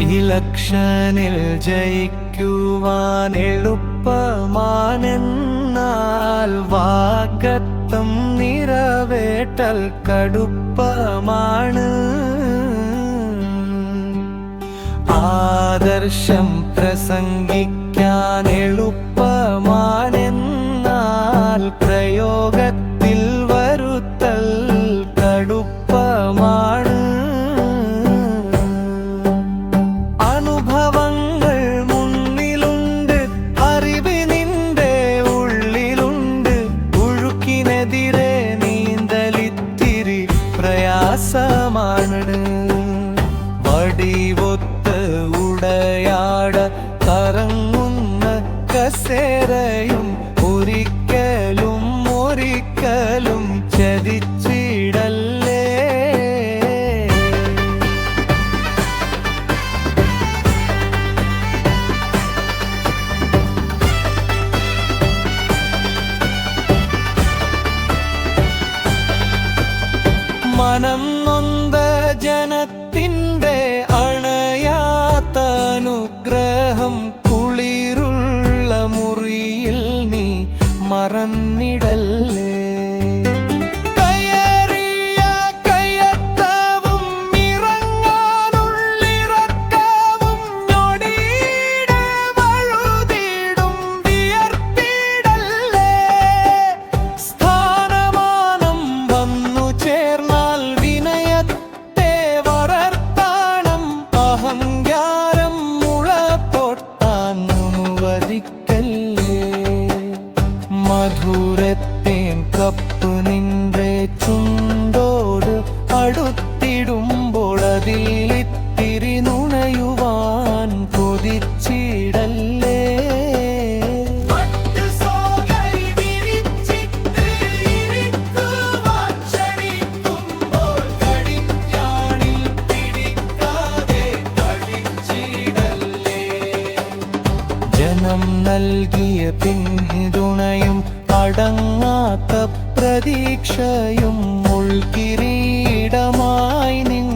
ഇലക്ഷനിൽ ജയിക്കുവാൻ എളുപ്പമാണെന്നാൽ വാഗ്ദത്തം നിറവേറ്റൽ കടുപ്പമാണ്. ആദർശം പ്രസംഗിക്കാൻ എളുപ്പമാണെന്നാൽ പ്രയോഗത്തിൽ വരുത്തൽ കടുപ്പമാണ്. അനുഭവങ്ങൾ മുന്നിലുണ്ട്, അറിവ് നിന്റെ ഉള്ളിലുണ്ട്. ഒഴുക്കിനെതിരെ നീന്തലിത്തിരി പ്രയാസമാണ്. വടിവൊത്ത് ഉടയാട കറങ്ങുന്ന കസേരയും ഒരിക്കലും ഒരിക്കലും ചതിച്ചിടല്ലേ. മനം നൊന്ത ജനത്തിൻ്റെ അണയാത്ത അനുഗ്രഹം കുളിരുള്ള മുറിയിൽ നീ മറന്നിടല്ലേ. കയറിയ കയറ്റവും ഇറങ്ങാനുള്ളിറക്കവും ഞൊടിയിടെ വഴുതിടും വിയർപ്പിടല്ലേ. സ്ഥാനമാനം വന്നു ചേർന്നാൽ വിനയത്തെ വളർത്താണം. അഹങ്കാരം മുളപൊട്ടാൻ അനുവദിക്കല്ലേ. മധുരത്തേൻ കപ്പ് നിന്റെ ചുണ്ടോട് അടുത്തിടുമ്പോൾ അതിൽ ഇത്തിരി നുണയുവാൻ കൊതിച്ചിടല്ലേ. ജനം നൽകിയ പിന്തുണയും അടങ്ങാത്ത പ്രതീക്ഷയും ഉൾക്കിരീടമായി നിൻ